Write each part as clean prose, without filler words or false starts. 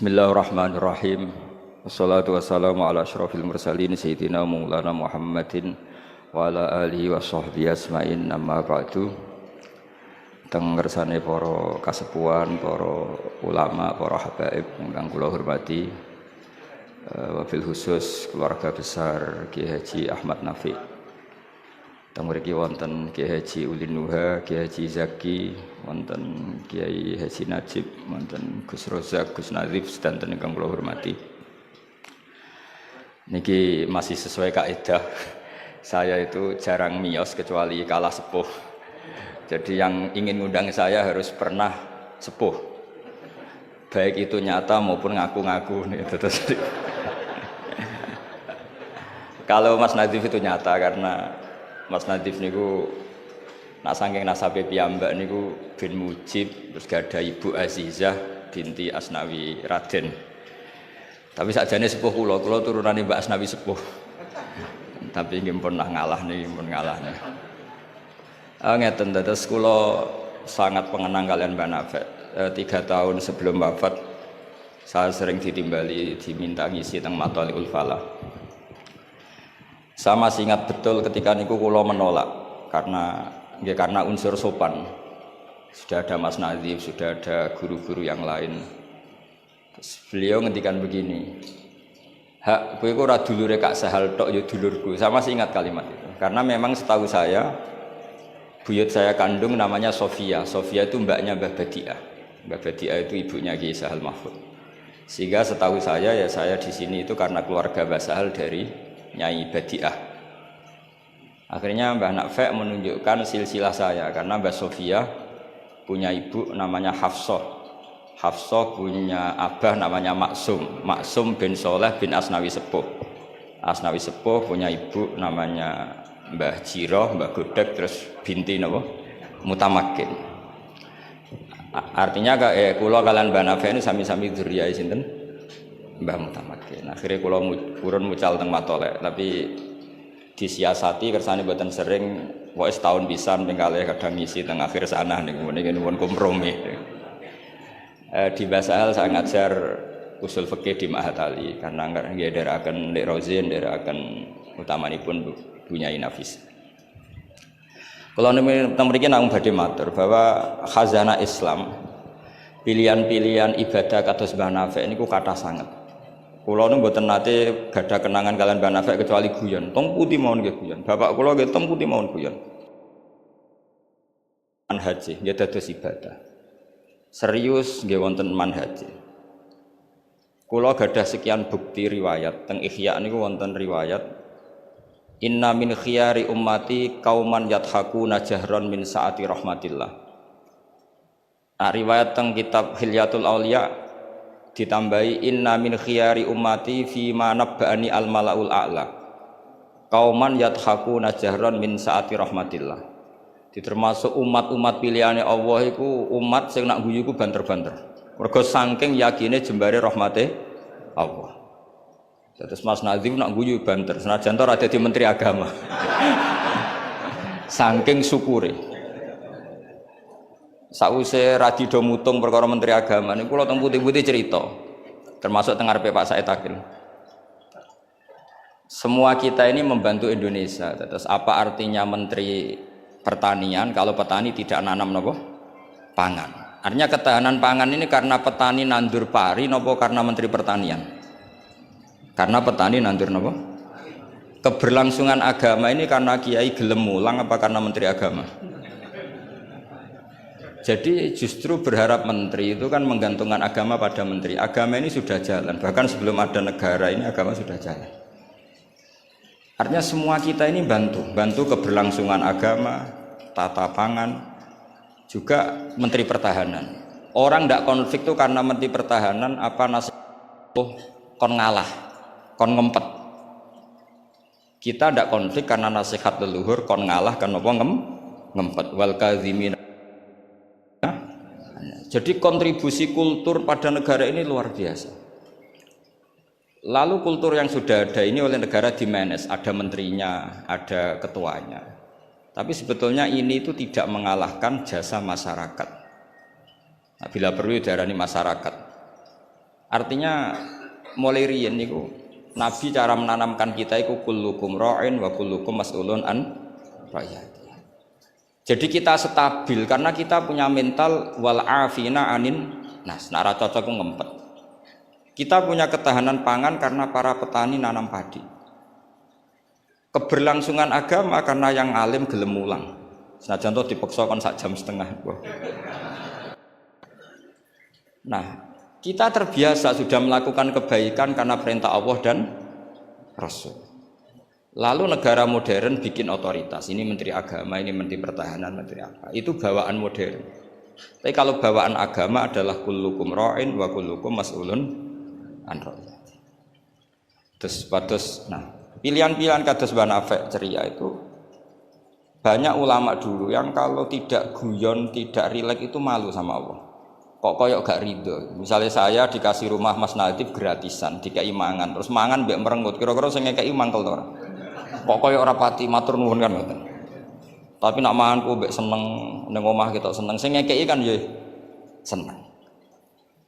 Bismillahirrahmanirrahim. Wassalatu wassalamu ala asyrafil mursalin sayyidina maulana Muhammadin wa ala alihi wa sahbihi asma'in, amma ba'du. Teng ngersane para kasepuhan, para ulama, para habaib ingkang kula hormati, wabil khusus keluarga besar Kiai Haji Ahmad Nafi. Teng mriki wonten Kiai Haji Ulin Nuha, Kiai Haji Zaki, wonten Kiai Haji Najib, wonten Gus Rozak, Gus Nazif sedanten ingkang kula hormati. Niki masih sesuai kaidah. Saya itu jarang miyos kecuali kalah sepuh. Jadi yang ingin ngundang saya harus pernah sepuh. Baik itu nyata maupun ngaku-ngaku nih. Kalau Mas Nazif itu nyata karena Mas Nadif niku nak saking nasabe piyambak niku bin Mujib, terus gada Ibu Azizah binti Asnawi Raden. Tapi sakjane sepuh kula turunane Mbak Asnawi sepuh. Tapi nggih pernah ngalah niki, pun ngalah nih. Ngeten dados kula sangat pengenang kalian Mbak Nafek. 3 tahun sebelum wafat saya sering ditimbali diminta ngisi teng Mathaliul Falah. Saya masih ingat betul ketika niku kula menolak karena unsur sopan. Sudah ada Mas Nazif, sudah ada guru-guru yang lain. Terus beliau ngendikan begini, "Hak, kowe ora dulure Kak Sahal tok ya dulurku." Saya masih ingat kalimat itu. Karena memang setahu saya buyut saya kandung namanya Sofia. Sofia itu mbaknya Mbah Badiah. Mbah Badiah itu ibunya Kiai Sahal Mahfud. Sehingga setahu saya ya saya di sini itu karena keluarga Mbah Sahal dari Nyai Badiah. Akhirnya Mbah Nafek menunjukkan silsilah saya karena Mbah Sofia punya ibu namanya Hafsah. Hafsah punya abah namanya Maksum. Maksum bin Soleh bin Asnawi Sepuh. Asnawi Sepuh punya ibu namanya Mbah Jiroh, Mbah Godek, terus binti napa? Mutamakin. Artinya kula kalian Mbah Nafek ini sami-sami dzurriyahe sinten? Mbah Mutamakin. Akhirnya kula purun mucal teng Matolek, tapi disiasati kersane mboten sering, pokoke setahun pisan ping kalih kadang ngisi teng akhir sana niku pun kompromi. Di Basahal saya ngajar usul fikih di Ma'had Ali karena nggih ndherekaken Ndek Rozin, ndherekaken utamanipun Bu Nyai Nafis. Kula niki teng mriki namung badhe matur bahwa khazanah Islam, pilihan-pilihan ibadah kados Mbah Nafek niku kathah sanget. Kula nu mboten nate gadah kenangan kalian Mbah Nafek kecuali guyon. Tong putih mawon nggih guyon. Bapak kula nggih tong putih mawon guyon. Manhaji nggih dados ibadah. Serius nggih wonten manhaji. Kula gadah sekian bukti riwayat teng Ihya niku wonten riwayat inna min khiyari ummati kauman yathakuna jahron min saati rahmatillah. Riwayat teng kitab Hilyatul Auliya ditambahi inna min khiyari ummati fi ma nabba'ani al malaul a'la kauman yathakuna jahron min saati rahmatillah. Termasuk umat-umat pilihane Allah iku umat sing nak guyu iku banter-banter. Mergo saking yakine jembare rahmate Allah. Terus Mas Nazif nak guyu banter, senajan to ora dadi menteri agama. Saking syukure. Sakwise radido mutung perkara menteri agama niku kula teng putih-putih cerita. Termasuk teng ngarepe Pak Said Akil. Semua kita ini membantu Indonesia. Terus apa artinya menteri pertanian kalau petani tidak nanam napa? Pangan. Artinya ketahanan pangan ini karena petani nandur pari napa karena menteri pertanian? Karena petani nandur napa? Keberlangsungan agama ini karena kiai gelem mulang apa karena menteri agama? Jadi justru berharap menteri itu kan menggantungkan agama pada menteri. Agama ini sudah jalan, bahkan sebelum ada negara ini agama sudah jalan. Artinya semua kita ini bantu keberlangsungan agama, tata pangan, juga menteri pertahanan. Orang tidak konflik itu karena menteri pertahanan apa nasihat kon ngalah, kon ngempet. Kita tidak konflik karena nasihat leluhur kon ngalah kan apa ngempet. Wal kadzimin. Jadi kontribusi kultur pada negara ini luar biasa. Lalu kultur yang sudah ada ini oleh negara dimanage, ada menterinya, ada ketuanya. Tapi sebetulnya ini itu tidak mengalahkan jasa masyarakat. Nah, bila perlu diarani masyarakat. Artinya mulai riyen niku Nabi cara menanamkan kita iku kullukum ra'in wa kullukum mas'ulun an ra'iyati. Jadi kita stabil karena kita punya mental wal afina anin nas. Nara cocok ku ngempet. Kita punya ketahanan pangan karena para petani nanam padi. Keberlangsungan agama karena yang alim gelem mulang. Senajan to dipaksa kon sak jam setengah. Nah, kita terbiasa sudah melakukan kebaikan karena perintah Allah dan Rasul. Lalu negara modern bikin otoritas. Ini menteri agama, ini menteri pertahanan, menteri apa. Itu bawaan modern. Tapi kalau bawaan agama adalah kullukum ra'in wa kullukum mas'ulun an ra'iyati. Terus nah, pilihan-pilihan kados Banafek ceria itu banyak ulama dulu yang kalau tidak guyon, tidak rileks itu malu sama Allah. Kok koyok gak ridho. Misalnya saya dikasih rumah Mas Nadif gratisan, dikai mangan, terus mangan mbek merengut. Kira-kira sing ngekeki mangkel to ora? Kok koyok ora pati matur nuwun kan ngoten. Tapi nak mangan ku mbek seneng ning omah kita seneng, sing ngekeki kan ya seneng.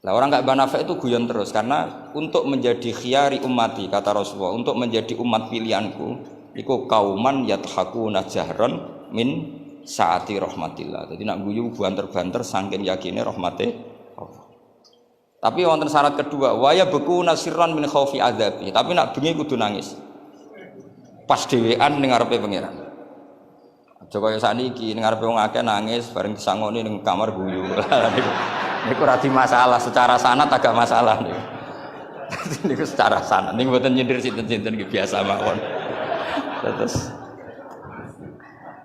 Lah orang gak Banafek itu guyon terus karena untuk menjadi khiyari ummati kata Rasulullah, untuk menjadi umat pilihanku iku kauman yathakuna jahran min saati rahmatillah. Jadi nak guyu banter-banter saking yakine rahmate Allah. Tapi wonten syarat kedua, waya beku nasirran min khaufi adzabi. Tapi nak bengi kudu nangis. Pas dhewean ning ngarepe pangeran. Aja kaya sakniki ning ngarepe wong akeh nangis bareng disangoni ning kamar guyu. Niku ora di masalah, secara sanad agak masalah niku. Niku secara sanad niku mboten nyindir sinten-sinten iki biasa mawon. Terus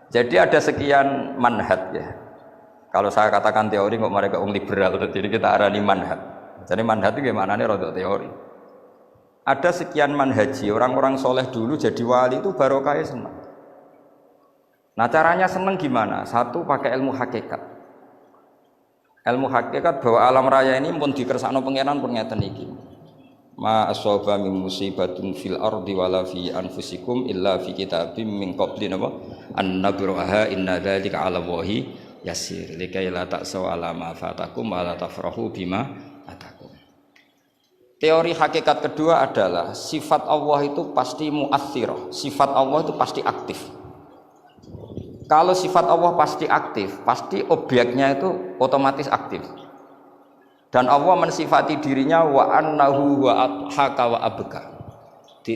jadi ada sekian manhaj ya. Kalau saya katakan teori kok mereka liberal, jadi kita arani manhaj. Jadi manhaj itu gimana nih rodok teori. Ada sekian manhaji, orang-orang soleh dulu jadi wali itu barokahnya senang. Nah caranya senang gimana? Satu pakai ilmu hakikat. Ilmu hakikat bahwa alam raya ini pun dikersakno pangeran pun ngeten iki. Ma asaba min musibatin fil ardi wala fi anfusikum illa fi kitabim min qabli an nabraha inna dzalika 'ala Allahi yasir likai la ta'saw 'ala ma fatakum wa la tafrahu bima atakum. Teori hakikat kedua adalah sifat Allah itu pasti mu'athirah, sifat Allah itu pasti aktif. Kalau sifat Allah pasti aktif, pasti objeknya itu otomatis aktif. Dan Allah mensifati dirinya wa annahu wa adhaka wa abka.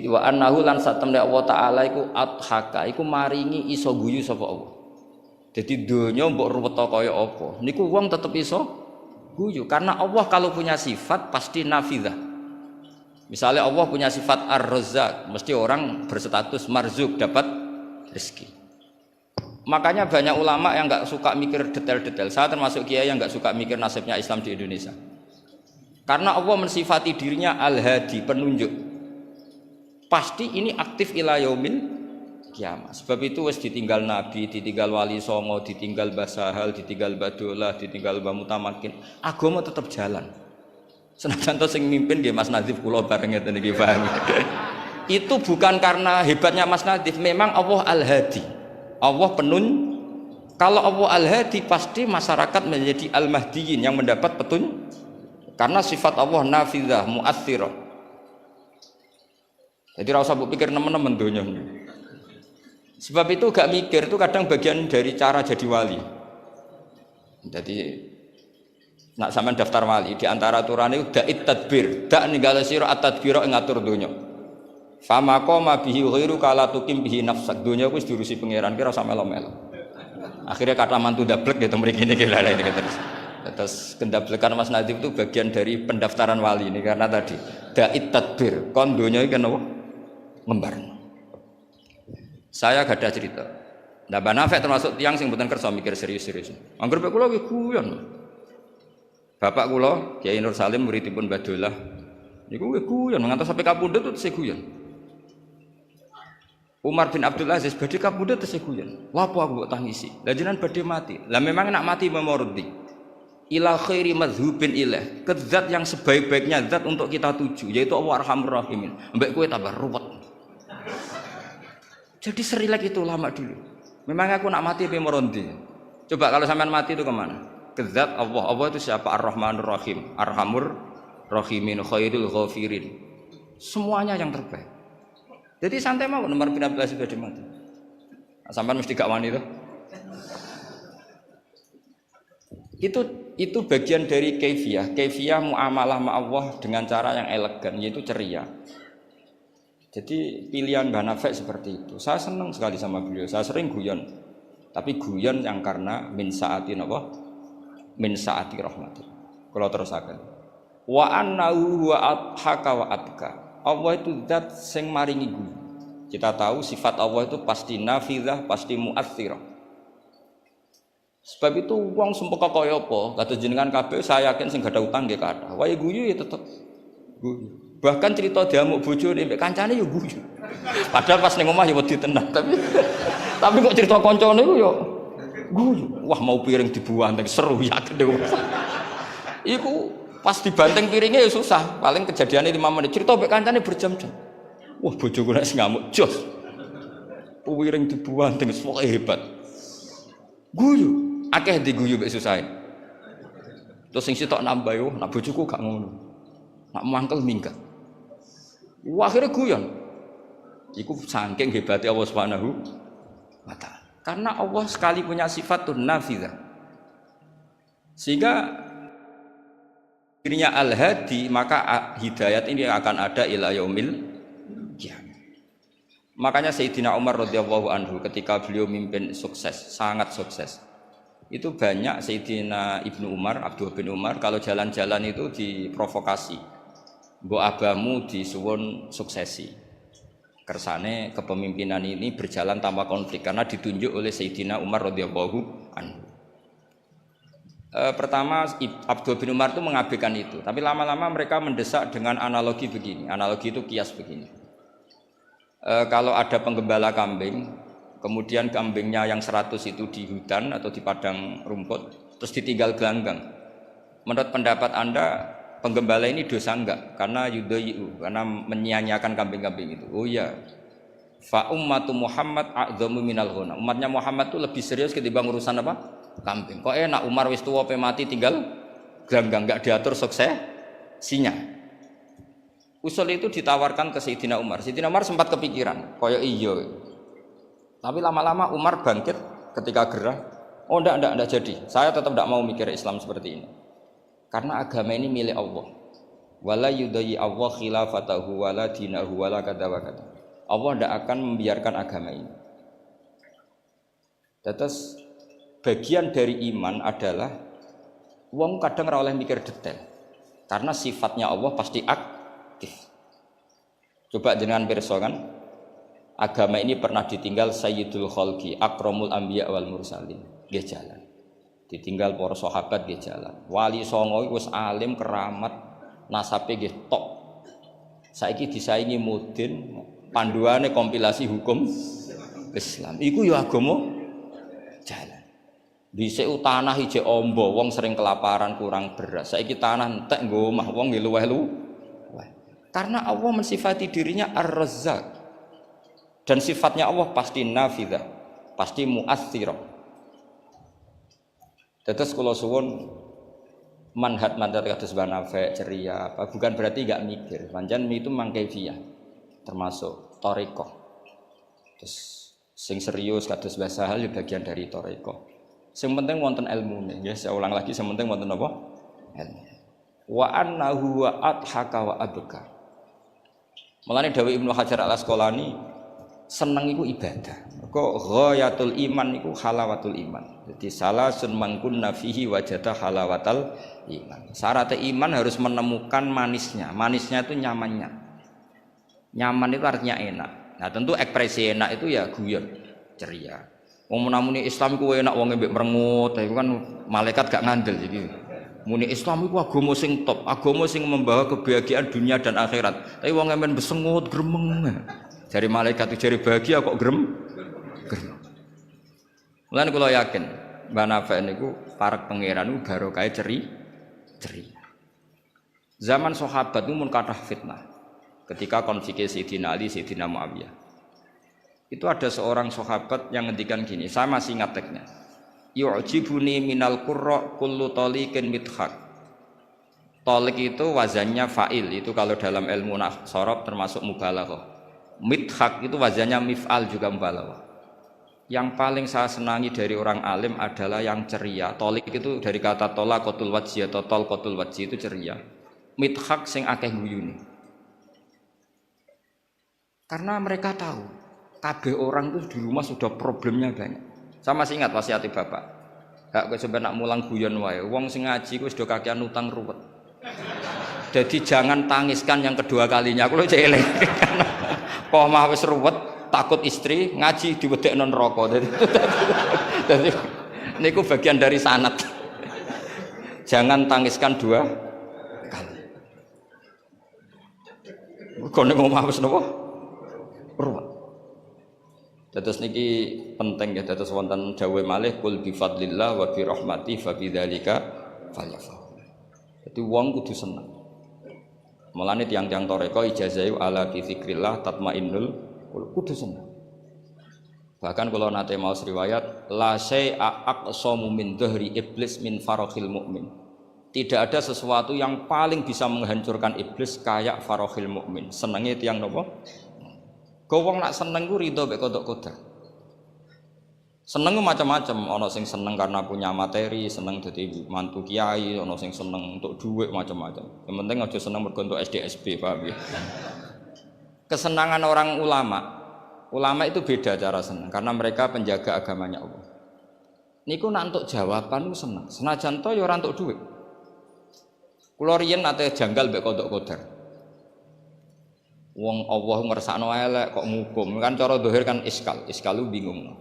Wa annahu lan satemne Allah taala iku adhaka iku maringi iso guyu sapa Allah. Jadi donya mbok ruweta kaya apa, niku wong tetep iso guyu karena Allah kalau punya sifat pasti nafidzah. Misalnya Allah punya sifat ar-razzaq, mesti orang berstatus marzuk dapat rezeki. Makanya banyak ulama yang nggak suka mikir detail-detail. Saya termasuk kiai yang nggak suka mikir nasibnya Islam di Indonesia. Karena Allah mensifati dirinya al-hadi, penunjuk. Pasti ini aktif ila yaumil kiamat. Sebab itu wis ditinggal Nabi, ditinggal Wali Songo, ditinggal Basahal, ditinggal Badolah, ditinggal Mbah Mutamakin. Agama tetap jalan. Senajan to sing mimpin nggih Mas Nadif kula bareng ngeten iki paham. Itu bukan karena hebatnya Mas Nadif, memang Allah al-hadi. Allah kalau Allah al-hadi pasti masyarakat menjadi al-mahdiyin yang mendapat petunjuk karena sifat Allah nafidzah mu'athirah. Jadi ora usah pikir nemen-nemen donya. Sebab itu gak mikir itu kadang bagian dari cara jadi wali. Jadi nak sampean daftar wali di antara aturane da'it tadbir, dak ninggale sira at-tadbira ing ngatur donya. Fama qoma bihi ghairu kala tukim bihi nafsak. Dunya wis diurusi pangeran kira sak melo-melo. Akhirnya kata mantu dablek gitu mriki niki lha iki terus. Terus kendablekan Mas Nadif itu bagian dari pendaftaran wali ini karena tadi da'it tadbir kon dunya iki napa ngembar. Saya gak ada cerita. Nah Banafek termasuk tiang sing mboten kersa mikir serius-serius. Angger kula iki guyon. Bapak kula Kiai Nur Salim muridipun Badolah niku guyon ngantos sampai kapundhut terus guyon. Umar bin Abdul Aziz badhe kapundhut terus guyon. Lha apa aku mbok tangisi? Lah jenengan badhe mati. Lah memang nak mati memordi. Ila khairi madhubin ilaih. Ke zat yang sebaik-baiknya zat untuk kita tuju yaitu Allah Arhamur Rahimin. Mbek kowe tambah ruwet. Jadi serilek itu lama dulu. Memang aku nak mati memordi. Coba kalau sampean mati itu kemana? Ke zat Allah. Allah itu siapa? Ar-Rahmanur Rahim, Arhamur rahimin khairul ghafirin. Semuanya yang terbaik. Jadi santai mau nomor 15 sudah dimati. Sampai mesti gak wani itu bagian dari kaifiyah muamalah ma Allah dengan cara yang elegan, yaitu ceria. Jadi pilihan Mbah Nafek seperti itu. Saya senang sekali sama beliau. Saya sering guyon, tapi guyon yang karena min saati napa? Min saati rahmati. Kalau terus akan wa annahu wa adhaka wa abka. Allah itu zat sing maringi guyu. Kita tahu sifat Allah itu pasti nafidzah, pasti mu'athirah. Sebab itu wong sumpah kaya apa, kata jenengan kabeh saya yakin sing gak ada utang nggih kathah. Wae guyu ya tetep guyu. Bahkan cerita diamuk bojone mbek kancane ya guyu. Padahal pas ning omah ya wedi tenan, tapi kok cerita kancane ku ya guyu. Wah mau piring dibuanteng seru yakin deh. Iku pas dibanting piringnya ya susah. Paling kejadiannya 5 menit. Cerita mbek kancane berjam-jam. Wah bojoku nek ngamuk jos. Piring dibuanteng sok hebat. Guyu. Akeh diguyu mbek susahe. Terus sing sitok nambah yo, nak bojoku gak ngono. Nak mangkel minggat. Wah akhirnya guyon. Iku saking hebatnya Allah Subhanahu wa taala. Karena Allah sekali punya sifat nafidzah. Sehingga dirinya al-hadi, maka hidayat ini akan ada ila yaumil qiyamah. Makanya Sayyidina Umar radhiyallahu anhu ketika beliau mimpin sukses, sangat sukses. Itu banyak Sayyidina Ibnu Umar, Abdullah bin Umar kalau jalan-jalan itu diprovokasi. Mbok abamu disuwun suksesi. Kersane kepemimpinan ini berjalan tanpa konflik karena ditunjuk oleh Sayyidina Umar radhiyallahu anhu. Pertama Abdullah bin Umar itu mengabaikan itu, tapi lama-lama mereka mendesak dengan analogi begini. Analogi itu kias begini. Kalau ada penggembala kambing, kemudian kambingnya yang 100 itu di hutan atau di padang rumput, terus ditinggal gelanggang. Menurut pendapat Anda, penggembala ini dosa enggak? Karena yudhayu, karena menyia-nyiakan kambing-kambing itu. Oh iya. Fa ummatu Muhammad a'dzamu minal ghana. Umatnya Muhammad itu lebih serius ketimbang urusan apa? Kambing. Kok enak Umar wis tuwa pe mati tinggal gelanggang, enggak diatur suksesinya. Usul itu ditawarkan ke Sayyidina Umar. Sayyidina Umar sempat kepikiran, kaya iya. Tapi lama-lama Umar bangkit ketika gerah. Oh enggak jadi. Saya tetap enggak mau mikir Islam seperti ini. Karena agama ini milik Allah. Wala yudayyi Allah khilafatahu wala dinahu wala kada wa kada. Allah enggak akan membiarkan agama ini. Terus bagian dari iman adalah wong kadang ora oleh mikir detail. Karena sifatnya Allah pasti aktif. Coba jangan pirsa kan, agama ini pernah ditinggal Sayyidul Khalqi, Akramul Anbiya wal Mursalin, nggih jalan. Ditinggal para sahabat nggih jalan. Wali songo wis alim keramat, nasabe nggih top. Saiki disaingi mudin, panduane kompilasi hukum Islam. Iku ya agama jalan. Dhisik tanah ijek ombo, wong sering kelaparan kurang beras. Saiki tanah entek nggo omah, wong nggih luweh-luweh. Karena Allah mensifati dirinya Ar-Razzaq. Dan sifatnya Allah pasti nafidzah, pasti mu'athirah. Terus kula suwun manhat kados Mbah Nafek ceria apa bukan berarti enggak mikir. Pancen itu mangkaifiyah termasuk thariqah. Terus sing serius kados Mbah Sahal bagian dari thariqah. Sing penting wonten ilmune, nggih saya ulang lagi sing penting wonten apa? Ilmu. Wa annahu wa adhaka wa abka. Mulane dawuh Ibnu Hajar Al-Asqalani seneng iku ibadah. Kok ghayatul iman iku halawatul iman. Jadi salasun mangkunna fihi wajada halawatal iman. Syarat iman harus menemukan manisnya. Manisnya itu nyamannya. Nyaman itu artinya enak. Nah, tentu ekspresi enak itu ya guyon, ceria. Wong namune Islam ku enak wong mbek merengut, itu kan malaikat gak ngandel jadi. Muni Islam itu agama sing top, agama sing membawa kebahagiaan dunia dan akhirat. Tapi wong emen besengut gremeng. Jari malaikat itu jari bahagia kok gremeng. Mulane kula yakin Mbah Nafek niku parek pangeran niku barokah ceria. Zaman sahabat itu mun kathah fitnah. Ketika konflik Sayyidina Ali, Sayyidina Muawiyah. Itu ada seorang sahabat yang ngendikan gini, saya masih ingat teksnya. Yu'jibuni minal qurra kullu taliqin midhaq. Tolik itu wazannya fa'il, itu kalau dalam ilmu sorof termasuk mubalaghah. Midhak itu wazannya mif'al juga mubalaghah. Yang paling saya senangi dari orang alim adalah yang ceria. Tolik itu dari kata tola kotul wajhi atau tol kotul wajhi itu ceria. Midhak sing akeh guyune. Karena mereka tahu kabeh orang itu di rumah sudah problemnya banyak. Saya masih ingat wasiat bapak. Hak kowe sampe nak mulang guyon wae. Wong sing ngaji kuwi sudah kakean utang ruwet. Jadi jangan tangiskan yang kedua kalinya. Aku cek eling. Kok mah wis ruwet, takut istri ngaji diwedekno neraka. Jadi niku bagian dari sanad. Jangan tangiskan dua kali. Kok nek omah wis napa? Ruwet. Dados niki penting ya, dados wonten dawuh malih kul bi fadlillah wa bi rahmati fa bidzalika falyafrah. Jadi wong kudu seneng. Mulane tiang-tiang toreko ijazahi ala bi dzikrillah tatmainnul kudu seneng. Bahkan kalau nate mau riwayat la syai'a aqsamu min dhahri iblis min farakhil mukmin. Tidak ada sesuatu yang paling bisa menghancurkan iblis kayak farakhil mukmin. Senenge tiang napa? Wong nak seneng ku ridho mek kodok kodar. Seneng ku macam-macam, ana sing seneng karena punya materi, seneng dadi mantu kiai, ana sing seneng untuk duit macam-macam. Yang penting aja seneng mergo untuk SDSB, paham ya. Kesenangan orang ulama itu beda cara seneng karena mereka penjaga agamanya Allah. Niku nak untuk jawaban ku seneng. Senajan to ya ora untuk duit. Kula riyen nate janggal mek kodok kodar. Wong Allah ngersakno elek kok ngukum kan cara zahir kan iskal lu bingung.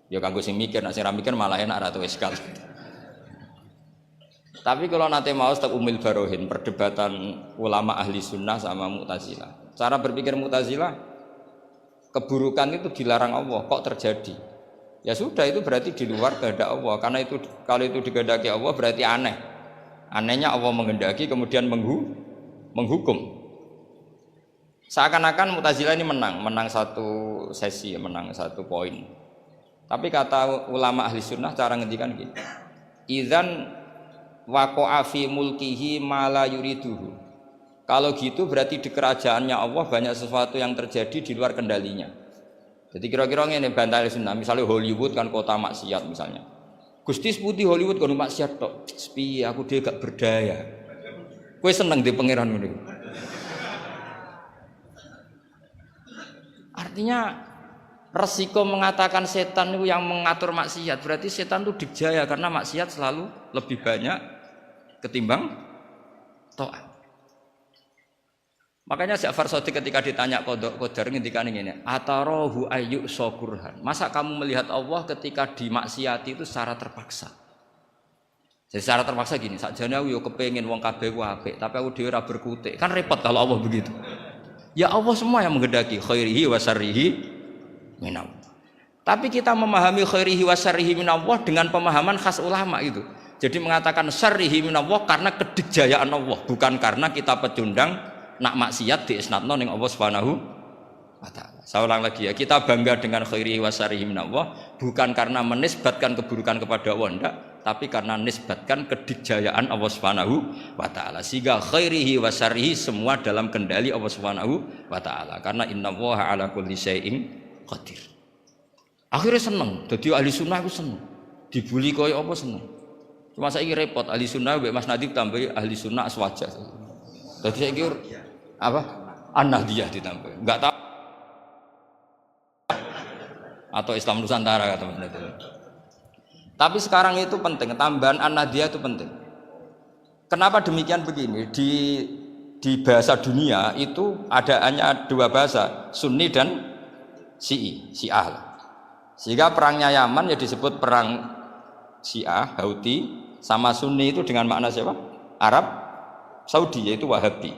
Ya kanggo sing mikir, nek sing ra mikir malah enak ra tau iskal. Tapi kalau nate mau tak umil barohin perdebatan ulama ahli sunnah sama Mu'tazilah. Cara berpikir Mu'tazilah keburukan itu dilarang Allah, kok terjadi? Ya sudah itu berarti di luar kehendak Allah. Karena itu kalau itu dikehendaki Allah berarti aneh. Anehnya Allah menghendaki kemudian menghukum. Seakan-akan Mu'tazilah ini menang satu sesi, menang satu poin. Tapi kata ulama ahli sunnah cara ngendikan gini, idzan waqa'a fi mulkihi ma la yuriduhu. Kalau gitu berarti di kerajaannya Allah banyak sesuatu yang terjadi di luar kendalinya. Jadi kira-kira ngene bantah ahli sunnah, misalnya Hollywood kan kota maksiat misalnya. Gusti seputi Hollywood kan maksiat tok. Piye aku dhewe gak berdaya. Kowe seneng di pangeran ngene. Artinya resiko mengatakan setan itu yang mengatur maksiat berarti setan itu dijaya karena maksiat selalu lebih banyak ketimbang taat. Makanya Ja'far Shadiq ketika ditanya qadar ngendikan ngene, atarahu ayyuk sakurhan. Masa kamu melihat Allah ketika dimaksiati itu secara terpaksa? Jadi secara terpaksa gini, sakjane aku yo kepengin wong kabeh ku apik, tapi aku dhewe ora berkutik. Kan repot kalau Allah begitu. Ya Allah semua yang menghendaki khairihi wa syarrihi minallah. Tapi kita memahami khairihi wa syarrihi minallah dengan pemahaman khas ulama itu. Jadi mengatakan syarrihi minallah karena kedikjayaan Allah, bukan karena kita pecundang nak maksiat diisnadno ning Allah Subhanahu wa taala. Saya ulang lagi ya, kita bangga dengan khairihi wa syarrihi minallah bukan karena menisbatkan keburukan kepada Allah enggak, tapi karena nisbatkan kedikjayaan Allah Subhanahu wa taala. Sehingga khairihi wa syarrihi semua dalam kendali Allah Subhanahu wa taala. Karena innallaha ala kulli syai'in qadir. Akhirnya seneng, dadi ahli sunnah aku seneng. Dibuli koyo apa seneng. Cuma saiki repot ahli sunnah mbek Mas Nadib tambahi ahli sunnah aswaja. Dadi saiki apa? An-Nahdiyah ditambah. Enggak tahu atau Islam Nusantara kata teman itu. Tapi sekarang itu penting, tambahan An-Nahdiyah itu penting. Kenapa demikian begini? Di bahasa dunia itu hanya dua bahasa, Sunni dan Syiah. Sehingga perangnya Yaman ya disebut perang Syiah, Houthi, sama Sunni itu dengan makna siapa? Arab Saudi, yaitu Wahabi.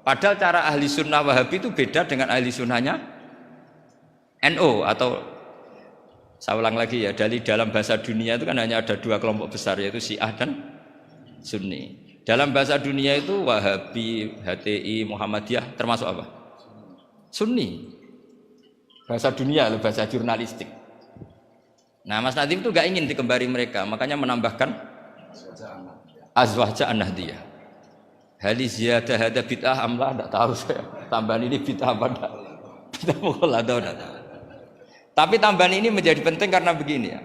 Padahal cara ahli sunnah Wahabi itu beda dengan ahli sunnahnya NU atau saya ulang lagi ya, dari dalam bahasa dunia itu kan hanya ada dua kelompok besar yaitu Syiah dan Sunni. Dalam bahasa dunia itu Wahabi, HTI, Muhammadiyah termasuk apa? Sunni. Bahasa dunia, bahasa jurnalistik. Nah Mas Nadiem itu gak ingin dikembari mereka, makanya menambahkan Azwaja An-Nahdiyah. Hal ziyadah hada bid'ah amlah enggak tahu saya. Tambahan ini bid'ah apa enggak? Bid'ah mukhalatah enggak tahu. Tapi tambahan ini menjadi penting karena begini ya.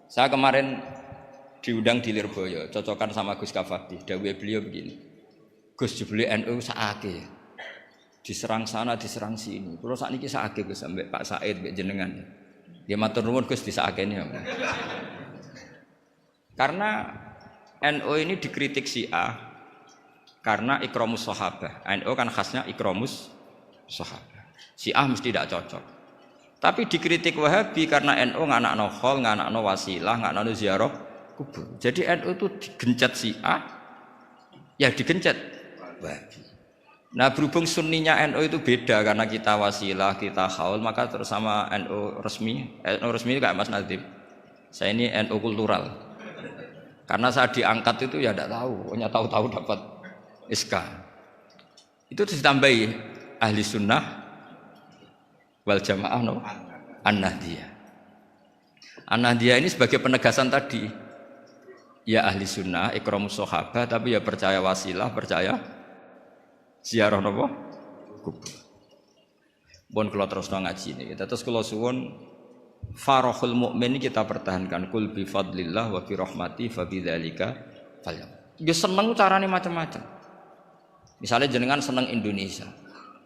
Saya kemarin diundang di Lirboyo, cocokan sama Gus Kafati. Dawuh beliau begini. Gus jebule NU sakake. Diserang sana, diserang sini. Kulo sakniki sakake Gus sampai Pak Said mbek jenengan. Nggih matur nuwun Gus disakene ya. Karena NU ini dikritik Syiah karena ikramus sahabah. NU kan khasnya ikramus sahabah. Syiah mesti tidak cocok. Tapi dikritik Wahabi karena NU nganakno khol, nganakno wasilah, nganakno ziarah kubur. Jadi NU itu digencet Syiah, ya digencet Wahabi. Nah berhubung sunninya NU itu beda karena kita wasilah, kita haul, maka terus sama NU resmi kayak Mas Nadim. Saya ini NU kultural. Karena saya diangkat itu ya tidak tahu, hanya tahu-tahu dapat SK. Itu ditambahi ahli sunnah wal jamaah no An-Nahdiyah. An-Nahdiyah ini sebagai penegasan tadi. Ya ahli sunnah, ikramus sahabah, tapi ya percaya wasilah, percaya ziarah napa? Kubur. Bon kula terusno ngaji niki. Terus kula suwun farahul mukmin kita pertahankan kul bi fadlillah wa bi rahmati fa bidzalika falyam. Ya seneng carane macam-macam. Misalnya jenengan seneng Indonesia.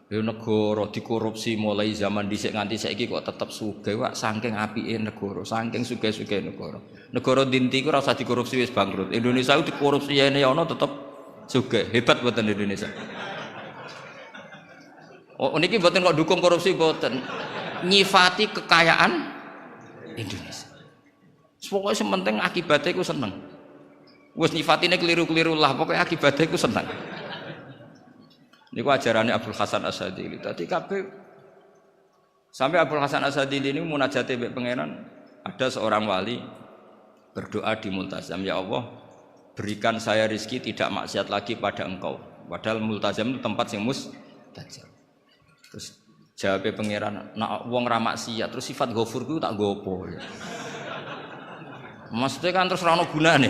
Ya negara dikorupsi mulai zaman dhisik nganti saiki kok tetep sugih wae saking apike negara, saking sugih-sugih negara. Negara dinti ku ora usah dikorupsi wis bangkrut. Indonesia itu dikorupsi ene ana tetep sugih. Hebat buatan Indonesia. Oh niki mboten kok dukung korupsi mboten. Nyifati kekayaan Indonesia. Pokoke sing penting akibate ku seneng. Wis nyifatine keliru-keliru lah, pokoke akibate ku seneng. Niku ajarannya Abdul Hasan As-Sadili. Tadi kabeh sampai Abdul Hasan As-Sadili ini munajate mbek pangeran, ada seorang wali berdoa di multazam, ya Allah, berikan saya rezeki tidak maksiat lagi pada Engkau. Padahal multazam itu tempat sing mustajab. Terus jawabnya pangeran, nak wong ra maksiat, terus sifat ghafur ku tak gopo. Maksudnya kan terus ora ono gunane.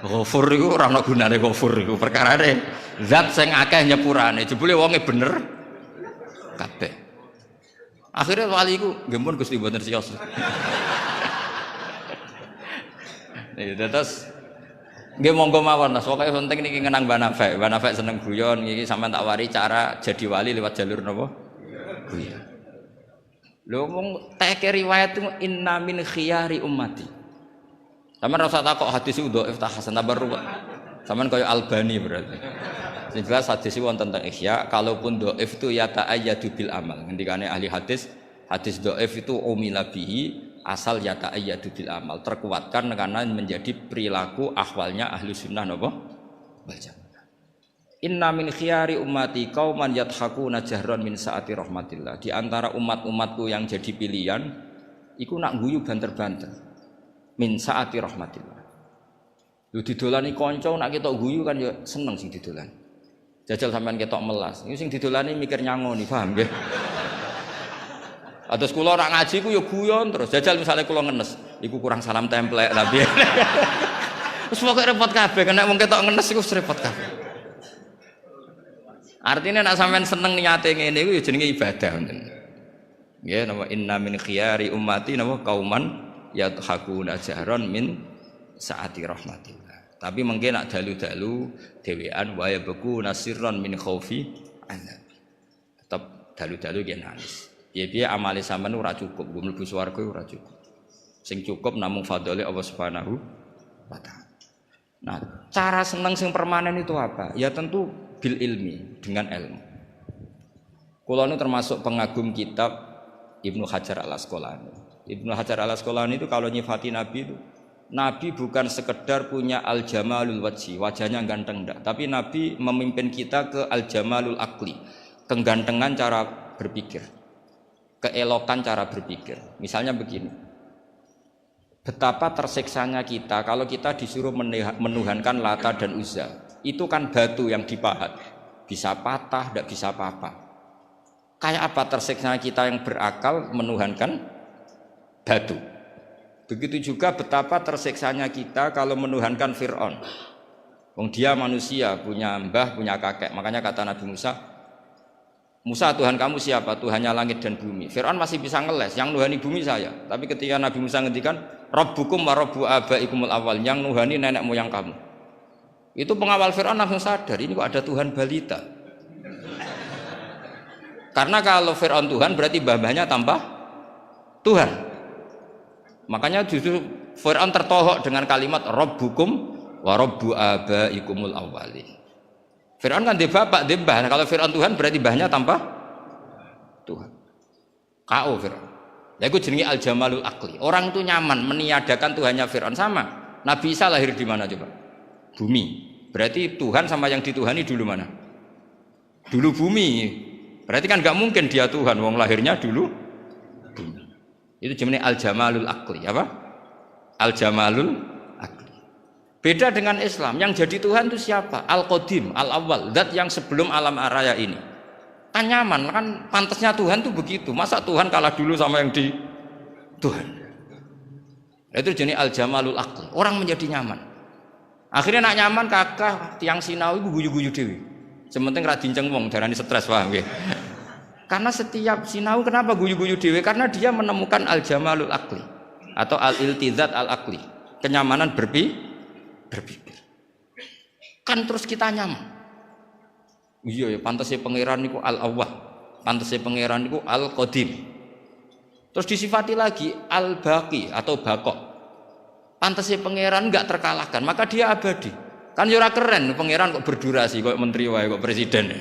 Ghafur iku ora ono gunane ghafur iku perkarane zat sing akeh nyepurane jebule wonge bener kabeh. Akhirnya wali iku nggih mun Gusti mboten siyos. Nih terus nggih monggo mawon Mas, pokoke penting niki ngenang Mbah Nafek. Mbah Nafek seneng guyon iki sampean tak wari cara jadi wali lewat jalur napa? Guyon. Lho wong teke riwayat itu inna min khiyari ummati. Sampeyan rasa takok hadis itu dhaif ta hasan ta baru. Sampeyan kaya Albani berarti. Sing jelas hadis itu wonten tentang ihya, kalaupun dhaif itu ya ta'ayyadu bil amal. Ngendikane ahli hadis dhaif itu umila bihi asal ya ta'ayyadu bil amal. Terkuatkan karena menjadi perilaku ahwalnya ahli sunnah napa? Wal jamaah. Inna min khiyari ummati qauman yadhakuna jahran min saati rahmatillah. Di antara umat-umatku yang jadi pilihan iku nak guyu banter-banter. Min saati rahmatillah. Lu didolani kanca nak ketok guyu kan ya seneng sing didolan. Jajal sampean ketok melas. Iku sing didolani mikir nyangoni, paham nggih? Atus kula ora ngaji ku ya guyon terus. Jajal misale kula ngenes, iku kurang salam templek tapi. Wis pokoke repot kabeh, nek wong ketok ngenes iku repot kabeh. Artinya nak sampean seneng niate ngene iku ya jenenge ibadah ngoten. Nggih napa inna min khiyari ummati napa kauman yadhakuna jahron min saati rahmatillah. Tapi mungkin nak dalu-dalu dhewean wa yabku nasirron min khaufi azab. Tetep dalu-dalu nggih nangis. Piye-piye amale sampean ora cukup, nggo mlebu swarga ora cukup. Sing cukup namung fadhole Allah Subhanahu wa taala. Nah, cara seneng sing permanen itu apa? Ya tentu bil ilmi, dengan ilmu. Kula nu termasuk pengagum kitab Ibnu Hajar Al-Asqalani. Ibnu Hajar Al-Asqalani itu kalau nyifati Nabi itu, Nabi bukan sekedar punya al-jamalul wajhi, wajahnya ganteng enggak, tapi Nabi memimpin kita ke al-jamalul akli, kegantengan cara berpikir, keelokan cara berpikir. Misalnya begini, betapa tersiksanya kita kalau kita disuruh menuhankan Lata dan Uzza. Itu kan batu yang dipahat, bisa patah, tidak bisa apa-apa. Kayak apa tersiksanya kita yang berakal menuhankan batu. Begitu juga betapa tersiksanya kita kalau menuhankan Fir'aun. Wong dia manusia, punya mbah, punya kakek. Makanya kata Nabi Musa, Musa Tuhan kamu siapa? Tuhannya langit dan bumi. Fir'aun masih bisa ngeles, yang nuhani bumi saya. Tapi ketika Nabi Musa ngendikan, Rabbukum wa Rabbu abaikumul awal, yang nuhani nenek moyang kamu. Itu pengawal Fir'aun langsung sadar, ini kok ada Tuhan balita. Karena kalau Fir'aun Tuhan berarti mbah-mbahnya tambah Tuhan. Makanya justru Fir'aun tertohok dengan kalimat Rabbukum wa Rabbu abaikumul awwalin. Fir'aun kan dia bapak, dia mbah. Kalau Fir'aun Tuhan berarti mbahnya tanpa Tuhan. K.O. Fir'aun. Ya itu jenenge al-jamalul akli. Orang itu nyaman meniadakan Tuhannya Fir'aun sama. Nabi Isa lahir di mana coba? Bumi. Berarti Tuhan sama yang dituhani dulu mana? Dulu bumi. Berarti kan nggak mungkin dia Tuhan. Wong lahirnya dulu bumi. Itu jenenge al-jamalul akli. Apa? Al-jamalul akli. Beda dengan Islam, yang jadi Tuhan itu siapa? Al-Qadim, Al-Awwal, zat yang sebelum alam raya ini. Kan nyaman, kan pantasnya Tuhan itu begitu. Masa Tuhan kalah dulu sama yang di Tuhan? Itu jenis Al-Jamalul Aql. Orang menjadi nyaman. Akhirnya nak nyaman kakak tiang sinau itu guyu-guyu dewi. Sementing ra dinceng wong darani stres, paham nggih. Karena setiap sinau kenapa guyu-guyu dewi? Karena dia menemukan Al-Jamalul Aqli atau Al-Iltizat Al-Aqli. Kenyamanan berpikir. Kan terus kita nyaman. Iya ya, pantasnya pangeran niku Al-Awwal, pantasnya pangeran niku Al-Qadim. Terus disifati lagi Al-Baqi atau Baqo. Pantasnya pangeran enggak terkalahkan, maka dia abadi. Kan yo ora keren pangeran kok berdurasi kok menteri wae kok presiden.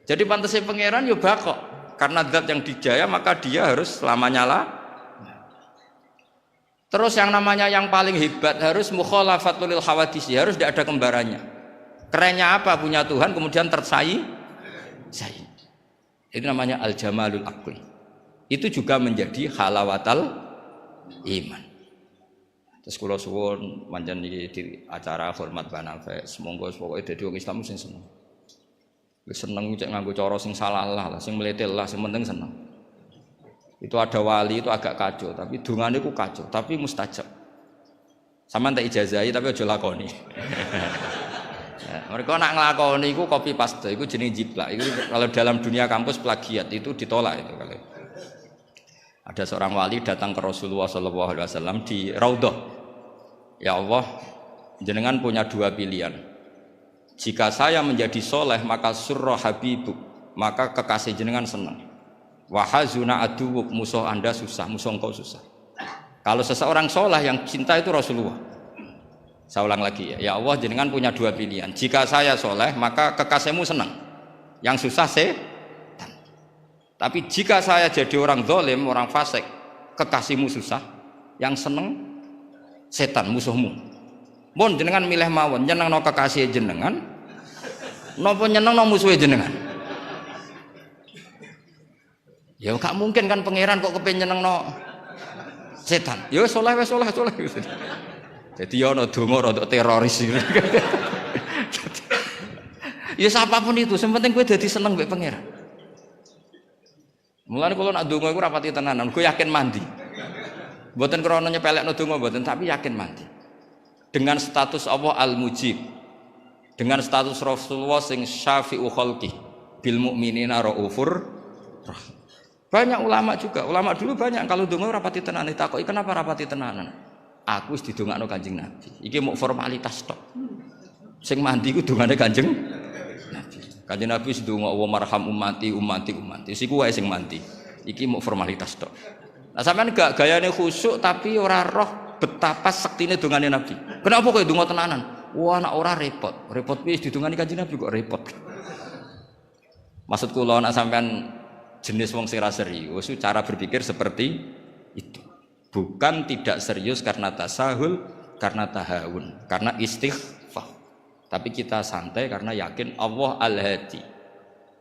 Jadi pantasnya pangeran yo Baqo. Karena zat yang dijaya maka dia harus selamanya lah. Terus yang namanya yang paling hebat harus mukhalafatul lil hawadis, harus tidak ada kembarannya. Kerennya apa punya Tuhan kemudian tersaing. Itu namanya al-jamalul aqli. Itu juga menjadi halawatal iman. Terus kula suwun pancen iki di acara hormat banafek, semoga pokoke dadi wong Islam sing seneng. Wis seneng cek nganggo cara sing salah lah, sing mletel lah, sing penting seneng. Itu ada wali itu agak kacau, tapi dungane ku kacau, tapi mustajab. Sama tak ijazahi tapi aja lakoni. Mereka nak ngelakoni itu copy paste, itu jenis jiplak. Itu kalau dalam dunia kampus plagiat itu ditolak itu kalau. Ada seorang wali datang ke Rasulullah SAW di Raudhah. Ya Allah, jenengan punya dua pilihan. Jika saya menjadi soleh maka surra habibuk, maka kekasih jenengan senang. Wahazuna aduwuk, musuh anda susah, musuh engkau susah. Kalau seseorang soleh yang cinta itu Rasulullah. Saya ulang lagi ya Allah jenengan punya dua pilihan. Jika saya soleh maka kekasihmu senang, yang susah setan. Tapi jika saya jadi orang zalim, orang fasik, kekasihmu susah, yang senang setan, musuhmu. Mun jenengan milih mawon, nyenengno kekasih jenengan, napa nyenengno musuhe jenengan? Ya gak mungkin kan pangeran kok kepen nyenengno setan. Ya soleh. Jadi ya ana donga rada teroris. Ya siapapun itu, yang penting kowe dadi seneng mbek pangeran. Mulane kula nak donga iku ora pati tenanan, kowe yakin mandi. Mboten krana nyepelekno donga mboten, tapi yakin mandi. Dengan status Allah Al-Mujib. Dengan status Rasulullah sing syafi'u khalqi bil mukminina raufur rahim. Banyak ulama juga, ulama dulu banyak kalau donga rapati tenanan ditakoki kenapa rapati tenanan? Aku wis didongakno Kanjeng Nabi. Iki mau formalitas tok. Sing mandi ku dongane Kanjeng Nabi. Kanjeng Nabi wis ndonga wa marham ummati. Siku wae sing mandi. Iki mau formalitas tok. Nah sampean gak gayane khusyuk tapi ora roh betapa sektine dongane Nabi. Kenapa kowe donga tenanan? Wah nak ora repot. Repot wis didongani Kanjeng Nabi kok repot. Maksud kula nak sampean jenis wong sing ra serius, cara berpikir seperti itu. Bukan tidak serius karena tasahul, karena tahawun, karena istighfar. Tapi kita santai karena yakin Allah Al-Hadi.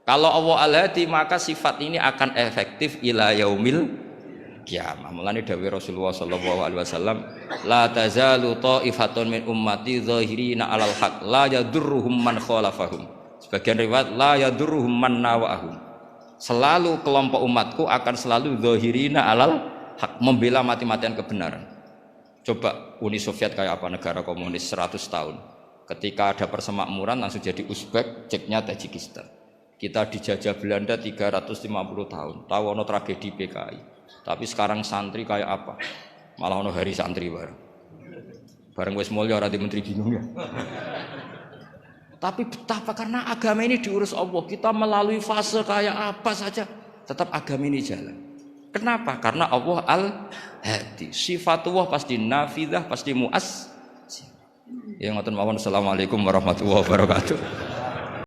Kalau Allah Al-Hadi maka sifat ini akan efektif ila yaumil qiyamah. Mulane dawuh Rasulullah sallallahu alaihi wasallam, la tazalu ta'ifatun min ummati zahirina 'alal haq, la yadurruhum man khalafahum. Sebagian riwayat la yadurruhum man nawa'ahum. Selalu kelompok umatku akan selalu zahirina alal hak, membela mati-matian kebenaran. Coba Uni Soviet kayak apa, negara komunis 100 tahun. Ketika ada persemakmuran langsung jadi Uzbek, ceknya Tajikistan. Kita dijajah Belanda 350 tahun. Tahu ono tragedi PKI. Tapi sekarang santri kayak apa? Malah ono hari santri bareng. Bareng wis mulya ora di menteri bingung ya. Tapi betapa karena agama ini diurus Allah, kita melalui fase kayak apa saja tetap agama ini jalan. Kenapa? Karena Allah Al-Hadi. Sifatullah pasti nafidah, pasti muas. Ya ngoten mawon. Assalamualaikum warahmatullahi wabarakatuh.